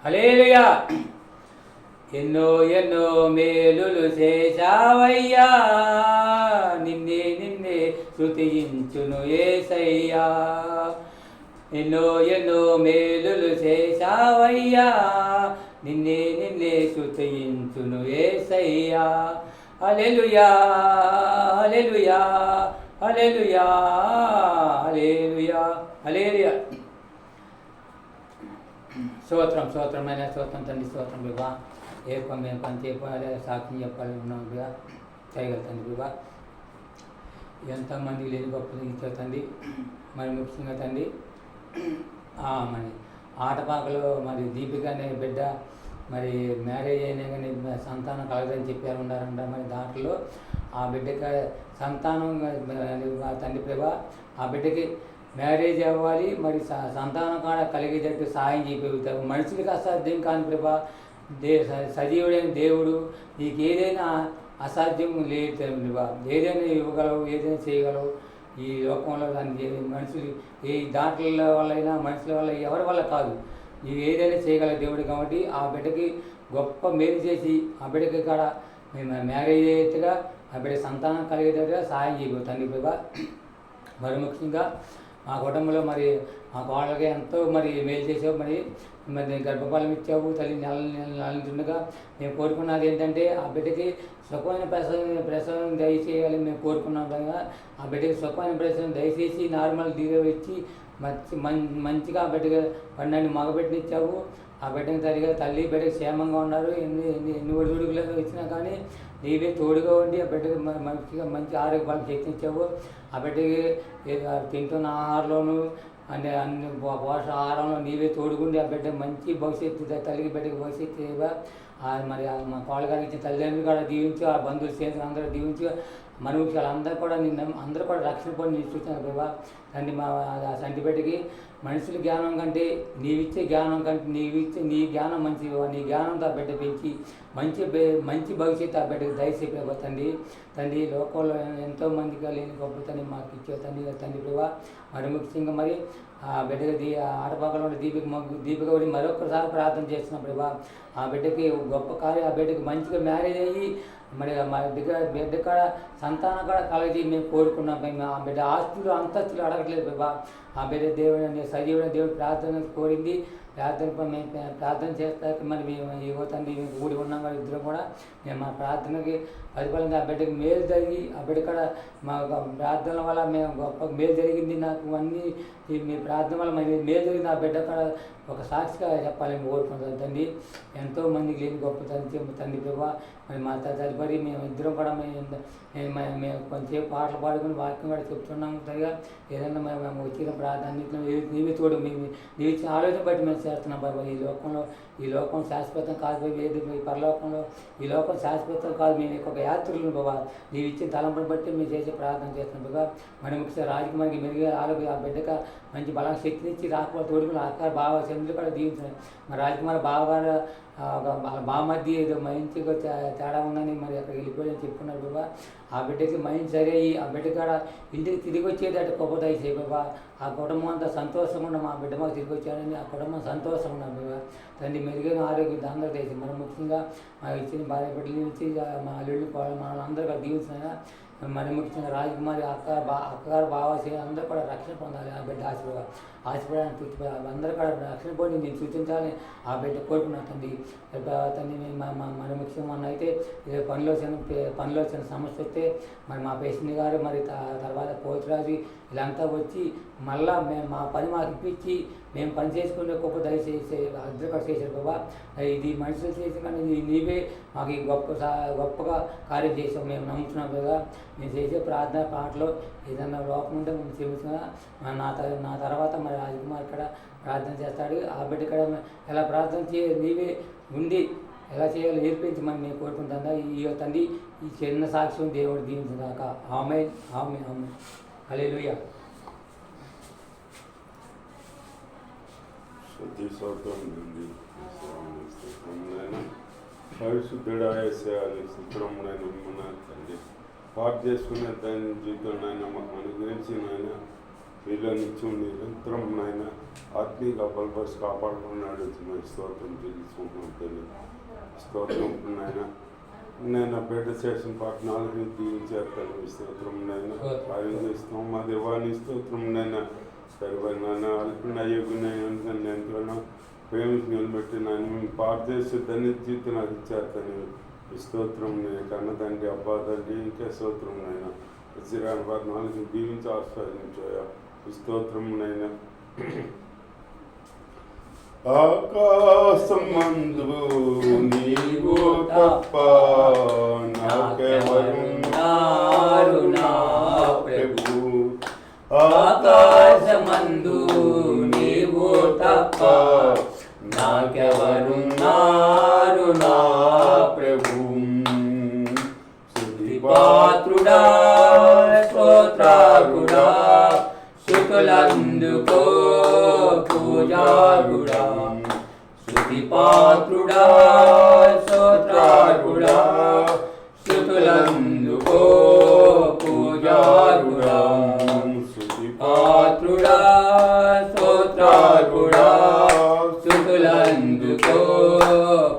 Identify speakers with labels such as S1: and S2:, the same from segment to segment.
S1: హల్లెలూయా. ఎన్నో ఎన్నో మేలులు చేశావయ్యా, నిన్నే నిన్నే స్తుతించును యేసయ్యా. ఎన్నో ఎన్నో మేలులు చేశావయ్యా, నిన్నే నిన్నే స్తుతించును యేసయ్యా. హల్లెలూయా హల్లెలూయా హల్లెలూయా హల్లెలూయా హల్లెలూయా. స్తోత్రం స్తోత్రమైన స్తోత్రం తండ్రి, స్తోత్రం బివా. ఏ మేము పని చెప్పాలి, సాక్ష్యం చెప్పాలి ఉన్నాం బివా, చేయగలుగుతాండి బివా. ఎంతమంది లేని గొప్ప ఇచ్చే తండ్రి. మరి ముఖ్యంగా తండ్రి మరి ఆటపాకలో మరి దీపిక అనే బిడ్డ మరి మ్యారేజ్ అయినా కానీ సంతానం కలగదని చెప్పారు ఉన్నారంట. మరి దాంట్లో ఆ బిడ్డకి సంతానం తండ్రి ప్రభా, ఆ బిడ్డకి మ్యారేజ్ అవ్వాలి, మరి సంతానం కాడ కలిగేటట్టు సాయం చేయగలుగుతావు. మనుషులకి అసాధ్యం కాని ప్రభా, సజీవుడైన దేవుడు, నీకు ఏదైనా అసాధ్యం లేదు ప్రభా. ఏదైనా ఇవ్వగలవు, ఏదైనా చేయగలవు. ఈ లోకంలో దాన్ని మనుషులు ఏ దాంట్ల వల్ల అయినా మనుషుల వల్ల ఎవరి వల్ల కాదు, నీవు ఏదైనా చేయగల దేవుడు. కాబట్టి ఆ బిడ్డకి గొప్ప మేలు చేసి ఆ బిడ్డకి కాడ మేము మ్యారేజ్ అయ్యేట్టుగా ఆ బిడ్డ సంతానం కలిగేటట్టుగా సాయం చేయబోతుంది ప్రభా. మరి ముఖ్యంగా మా కుటుంబంలో మరి మా కోళ్ళకి ఎంతో మరి మేలు చేసావు. మరి గర్భఫలం ఇచ్చావు తల్లి, నెలలుండగా మేము కోరుకున్నది ఏంటంటే ఆ బిడ్డకి సుఖమైన ప్రసవం దయచేయాలి మేము కోరుకున్నాం కదా. ఆ బిడ్డకి సుఖమైన ప్రసవం దయచేసి నార్మల్ డెలివరీ ఇచ్చి మంచిగా ఆ బిడ్డకి 12 మగబిడ్డని ఇచ్చావు. ఆ బిడ్డని సరిగా తల్లి బిడ్డకి క్షేమంగా ఉన్నారు. ఎన్ని ఒడిదుడుకులు వచ్చినా కానీ నీవే తోడుగా ఉండి ఆ బిడ్డకి మంచిగా మంచి ఆరోగ్య బలం శక్తి ఇచ్చావు. ఆ బిడ్డకి తింటున్న ఆహారంలోనూ అన్ని పోషకాహారంలో నీవే తోడుగుండి ఆ బిడ్డ మంచి భవిష్యత్తు, తల్లికి బిడ్డకి భవిష్యత్తు మరి మా కోళ్ళ గారికి ఇచ్చిన తల్లిదండ్రులు కూడా దీవించి, ఆ బంధువులు స్నేహితులు అందరూ దీవించి, మనుషులు అందరూ కూడా అందరూ కూడా రక్షణ పొంది నేను చూస్తాను ప్రభా. తండ్రి మా సంటి బిడ్డకి మనుషుల జ్ఞానం కంటే నీవిచ్చే జ్ఞానం కంటే నీ జ్ఞానం మంచి, నీ జ్ఞానంతో ఆ బిడ్డ పెంచి మంచి భవిష్యత్తు ఆ బిడ్డకి దయచేసి తండ్రి లోకంలో ఎంతోమందిగా లేని గొప్ప తండ్రి మాకు ఇచ్చే తండ్రి ప్రభా. మరి ముఖ్యంగా మరి ఆ బిడ్డకి ఆటపాకలో దీపిక గుడి మరొకసారి ప్రార్థన చేస్తున్నాం ప్రభా. ఆ బిడ్డకి గొప్ప కార్యం, ఆ బిడ్డకి మంచిగా మ్యారేజ్ అయ్యి మరి మా బిడ్డ కాడ సంతానం కూడా కలగజీ మేము కోరుకున్నాం. ఆ బిడ్డ ఆస్తులు అంతస్తులు అడగట్లేదు ప్రభా. ఆ బిడ్డ దేవుడు సజీవుడైన దేవుడు ప్రార్థన కోరింది. మేము ప్రార్థన చేస్తాక మరి మేము యువతండి కూడి ఉన్నాం కదా ఇద్దరు కూడా. మేము మా ప్రార్థనకి ప్రతిఫలంగా ఆ బిడ్డకి మేలు జరిగి ఆ బిడ్డ కూడా మా ప్రార్థనల వల్ల మేము గొప్ప మేలు జరిగింది. నాకు అన్నీ మీ ప్రార్థన వల్ల మేలు జరిగింది. ఆ బిడ్డ కూడా ఒక సాక్షిగా చెప్పాలని కోరుకుంటాం తండ్రి. ఎంతోమందికి లేని గొప్ప తండ్రి ప్రభా. మరి మా తదుపరి మేము ఇద్దరం కూడా మేము కొంచెంసేపు పాటలు పాడుకుని వాక్యం కూడా చెప్తున్నాము సరిగా. ఏదైనా మేము వచ్చిన ప్రార్థన అన్నింటిలో నీవి తోడు నీవు ఇచ్చిన ఆలోచన బట్టి మేము చేస్తున్నాం బాబా. ఈ లోకం శాశ్వతం కాదు, ఏది ఈ పరలోకంలో ఈ లోకం శాశ్వతం కాదు. మేము ఒక యాత్రలను బాబా, నీవు ఇచ్చిన తలంపుని బట్టి మేము చేసే ప్రార్థన చేస్తున్నాం బాబా. మరి ముఖ్యంగా రాజకుమారికి మెరుగు ఆలోచన ఆ బిడ్డగా మంచి బలం శక్తిని ఇచ్చి రాకపోతే తోడుకుని ఆకార బాగా చంద్రులు కూడా దీవించారు. మరి రాజకుమారి బావగారు బామధ్య ఏదో మంచిగా తేడా ఉందని మరి అక్కడికి వెళ్ళిపోయాలని చెప్పుకున్నారు బాబా. ఆ బిడ్డకి మైండ్ సరి అయ్యి ఆ బిడ్డ కాడ ఇంటికి తిరిగి వచ్చేది అటు గొప్ప దయచేయి బాబా. ఆ కుటుంబం అంతా సంతోషంగా ఉన్న మా బిడ్డ మాకు తిరిగి వచ్చాడని ఆ కుటుంబం సంతోషంగా ఉన్నాం బాబా. తండ్రి మెరుగైన ఆరోగ్యం అందరూ తెలిసి మనం ముఖ్యంగా మా ఇచ్చిన భార్య బిడ్డల నుంచి మా అల్లుళ్ళు మనం అందరూ దీవించిన మరి ముఖ్యంగా రాజకుమారి అక్కగారు బావాసి అందరూ కూడా రక్షణ పొందాలి. ఆ బిడ్డ ఆశపడాలని చూసిపోయాలి. అందరూ కూడా రక్షణ పొంది నేను సూచించాలని ఆ బిడ్డ కోరుకున్నాను తండ్రి. మరి ముఖ్యంగా మొన్న అయితే పనిలో చిన్న సమస్య వస్తే మరి మా పేషెంట్ గారు మరి తర్వాత పోతురాజు వీళ్ళంతా వచ్చి మళ్ళా మా పని మాకు ఇప్పించి మేము పని చేసుకునే గొప్ప దయచేసి అద్దరు చేశారు బాబా. ఇది మనుషులు చేసి కానీ నీవే మాకు ఈ గొప్పగా కార్యం చేసావు మేము నమ్ముతున్నాం కదా. నేను చేసే ప్రార్థన పాటలో ఏదన్నా లోపం ఉంటే మేము చెబుతున్నా. నా తర్వాత మరి రాజకుమార్ ఇక్కడ ప్రార్థన చేస్తాడు. ఆ బిడ్డ ఇక్కడ ఎలా ప్రార్థన నీవే ఉండి ఎలా చేయాలో నేర్పించి మనం మేము కోరుకుంటుందా. ఈ తండ్రి ఈ చిన్న సాక్ష్యం దేవుడు దీవించదాక. ఆమేన్ ఆమేన్ ఆమేన్. హల్లెలూయా.
S2: పరిశుద్ధుడాయసేయాలి శుభ్రముడైన తండ్రి పాటు చేసుకునే దాని జీవితం నాయన మాకు గురించి నాయన వీళ్ళ నుంచి నిరంతరం నాయన ఆత్మీయ బలపరిచి కాపాడుకున్నాడు. స్తోత్రం తెలుసుకుంటున్నాం తల్లి. స్తోత్రం నాయన నేను బిడ్డ చేసిన పాట 4 దీవించారు తల్లి. స్తోత్రం నాయన కార్యం చేస్తాం మా దేవాన్ని. స్తోత్రం నాయన సరిపోయి నాన్న అల్పిన అయ్యకున్నాను ఎంతగానో ప్రేమించి నిలబెట్టి నాయన మేము పాట చేసి ధన్య జీవితం నాకు ఇచ్చారు తల్లి. స్తోత్రం నేను కన్న తండ్రి అబ్బా తండ్రి ఇంకా స్తోత్రం నాయన శ్రీరాని పాట 4 దీవించి ఆస్వాదించాయా. స్తోత్రం నాయన ఆకాశమందు నీవు తప్ప నాకెవరున్నారు నా ప్రభు.
S1: ఆకాశమందు నీవు తప్ప నాకెవరున్నారు నా ప్రభు. స్తుతి పాత్రుడా స్తోత్రాకుడా శుతులందుకో పూజారుడా. స్తుతి పాత్రుడా స్తోత్రాకుడా శుతులందుకో పూజారుడా. స్తుతి పాత్రుడా స్తోత్రాకుడా శుతులందుకో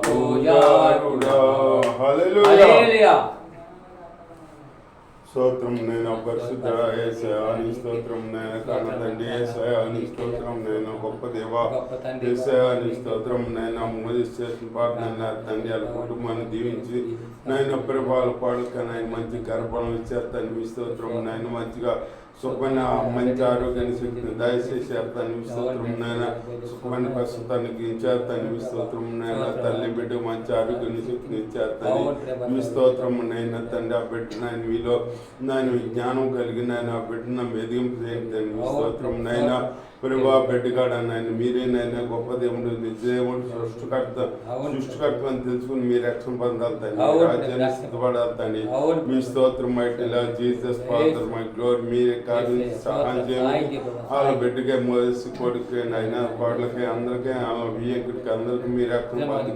S1: పూజారుడా. హల్లెలూయా.
S2: స్తోత్రం నేను పరిశుద్ధ యేసయ్యాని. స్తోత్రం నేను కన్న తండ్రి యేసయ్యాని. స్తోత్రం నేను గొప్ప దేవా యేసయ్యాని. స్తోత్రం నేను మోదిస్ చేసిన పాట నన్ను తండ్రి వాళ్ళ కుటుంబాన్ని దీవించి నాయన ప్రభావాల పాడుక నాయన మంచి గర్భం ఇచ్చారు తండ్రి. స్తోత్రం నాయన మంచిగా సుఖమైన మంచి ఆరోగ్యాన్ని శక్తిని దయచేసి తండ్రి. స్తోత్రం నాయన సుఖమైన ప్రస్తుతానికి ఇచ్చారు తండ్రి. స్తోత్రం నాయన తల్లి బిడ్డ మంచి ఆరోగ్యాన్ని శక్తిని ఇచ్చారు తండ్రి. మీ స్తోత్రం నైనా తండ్రి ఆ బిడ్డ నాయన మీలో నాయన జ్ఞానం కలిగిన ఆయన ఆ బిడ్డను ఎదిగింపు చేయండి తండ్రి. మీ స్తోత్రం నైనా ప్రభా బిడ్డగాడ నాయన మీరేనైనా గొప్ప దేవుడు నిజదేవుడు సృష్టికర్త అని తెలుసుకుని మీ రక్షణ పొందాలి తండ్రి. రాజ్యాన్ని సిద్ధపడాలి తండ్రి. మీ స్తోత్రం మైటిలా జీసస్ ఫాదర్ మై గ్లోరీ మీరే కాదు సహాయం చేయండి. వాళ్ళ బిడ్డకే మోసి కొడుకు అయినా కోడలకి అందరికీ వాళ్ళ వియ్యకుడికి అందరికీ మీ రక్షణ పొంది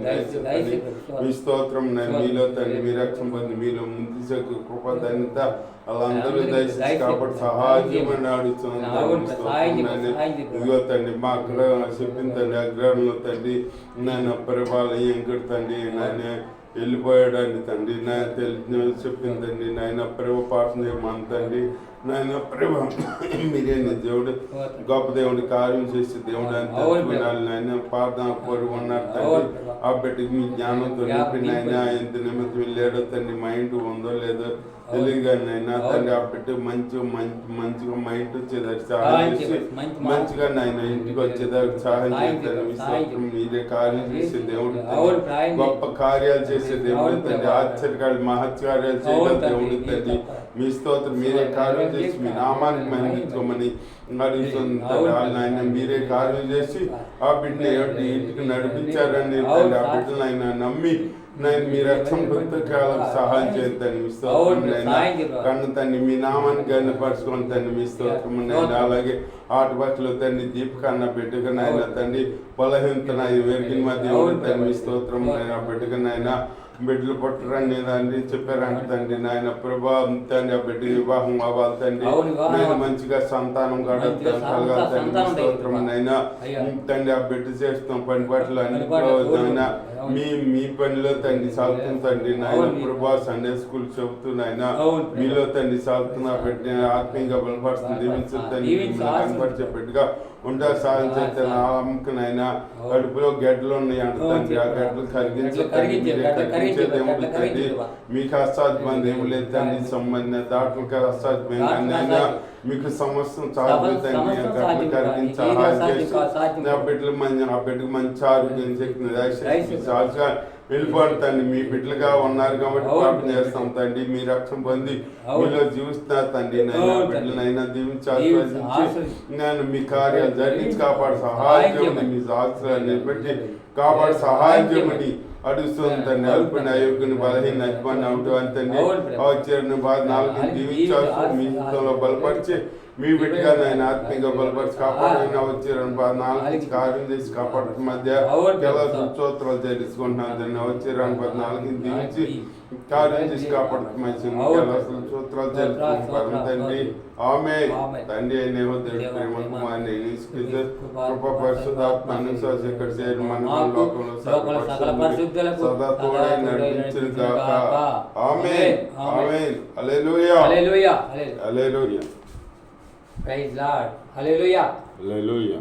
S2: మీ స్తోత్రం నేను మీలో తండ్రి. మీ రక్షణ పొంది మీలో ముందు కృప ధన్యత వాళ్ళందరూ దయచేసి కాబట్టి సహాయమని అడుగుతున్నాను. ఇదిగో తండ్రి మా అక్కడ చెప్పిన తండ్రి అగ్రహంలో తండ్రి నేను పరిపాలన ఎంకటి తండ్రి నాయన వెళ్ళిపోయాడని తండ్రి నాయన తెలిసి చెప్పిందండి. నాయన ప్రేమ పాఠం చేయమని తండ్రి. నాయన ప్రేమ మీరే దేవుడు గొప్ప దేవుడి కార్యం చేసే దేవుడు అని తెలుసుకున్నాను. నాయన ప్రార్థన కోరి ఉన్నారు తండ్రి. ఆ బిడ్డకి మీ జ్ఞానంతో నింపి నాయన ఎంత నిమిత్తం వెళ్ళాడో తండ్రి మైండ్ ఉందో లేదో తెలియగా నైనా తండ్రి ఆ బిడ్డ మంచిగా మైండ్ వచ్చేదానికి సహాయం చేసి మంచిగా నాయన ఇంటికి వచ్చేదానికి సహాయం చేస్తాను. మీరే కార్యం చేసే దేవుడు గొప్ప కార్యాలు చేసే దేవుడు తండ్రి. ఆశ్చర్యకాలు మహత్కార్యాలు చేయగల దేవుడు తండ్రి. మీ స్తోత్రం మీరే కార్యం చేసి మీ నామానికి మహిమించుకోమని అడుగుతుంది ఆయన. మీరే కార్యం చేసి ఆ బిడ్డని ఇంటికి నడిపించారని తండ్రి. ఆ బిడ్డను ఆయన నమ్మి నేను మీ రక్షణ పుస్తకాలకు సహాయం చేస్తాను. మీ స్తోత్రం కన్ను తండ్రి మీ నామాన్ని గణపరచుకొని తండ్రి. మీ స్తోత్రం నేను అలాగే ఆటపక్షలో తండ్రి దీపిక అన్న బిడ్డగా నాయన తండ్రి బలహీనత వెరిగిన మధ్య తండ్రి. మీ స్తోత్రం నేను ఆ బిడ్డగా నాయన బిడ్డలు పుట్టరని తండ్రి చెప్పారంట తండ్రి. నాయన ప్రభా తండ్రి ఆ బిడ్డ వివాహం అవ్వాలి తండ్రి. నేను మంచిగా సంతానం కలగాలి తండ్రి. స్తోత్రం నైనా తండ్రి ఆ బిడ్డ చేస్తాం పని పట్ల అన్నింటిలో మీ పనిలో తండ్రి సాగుతుంది తండ్రి. నాయన ప్రభా సండే స్కూల్ చెబుతూ నాయన మీలో తండ్రి సాగుతున్న బిడ్డ ఆత్మీయంగా బలపరుస్తుంది. దీవించండి కనపరిచే బిడ్డగా ఉంటా సాయం చేస్తే నా అమ్మకనైనా కడుపులో గడ్డలు ఉన్నాయి అంట తండ్రి. ఆ గడ్డలు కరిగించేదేముడు తండ్రి. మీకు అసాధ్యమైనది ఏమి లేదు తండ్రి. సంబంధించిన డాక్టర్కి అసాధ్యమైన మీకు సమస్తం చాలు తండ్రి. గడ్డలు కరిగించి సహాయం చేసి నా బిడ్డలు ఆ బిడ్డకు మంచి ఆరోగ్యం శక్తిని సాక్షిగా వెళ్ళిపోతాండి. మీ బిడ్డలుగా ఉన్నారు కాబట్టి ప్రార్థన చేస్తాం తండ్రి. మీ రక్షణ పొంది మీలో జీవిస్తున్నారు తండ్రి. నైనా బిడ్డలనైనా దీవించి నేను మీ కార్యాలు జరిగించి కాపాడు సహాయం చేయమని మీ సాక్షులను నిలబెట్టి కాపాడు సహాయం చేయమని అడుగుతుంది తండ్రి. అల్పుని అయోగ్యుని బలహీన అజ్మాన్ని అవుతావు అని తండ్రి. వచ్చేరిని బాధ 4 దీవించాల్సి మీ జీవితంలో బలపరిచి మీ బిడ్డగా నాయన ఆత్మీయంగా బలపరిచి కాపాడిన వచ్చి 4 కార్యం చేసి కాపాడుతున్న మధ్య ఎలా స్తోత్రాలు చెల్లించుకుంటున్నాను తండ్రి వచ్చి 4 దీవించి కార్యం చేసి కాపాడుతున్న ఎలా స్తోత్రాలు చెల్లించుకుంటున్నాను తండ్రి ఆమె తండ్రి అయిన దేవుడు ప్రేమ కుమారుని కృప పరిశుద్ధాత్మ అనుశాసన ఇక్కడ చేరి మన లోకంలో సదా తోడై నడిపించును గాక ఆమేన్ ఆమేన్ హల్లెలూయా
S1: హల్లెలూయా
S2: హల్లెలూయా
S1: ప్రైజ్ లార్డ్ హల్లెలూయా
S2: హల్లెలూయా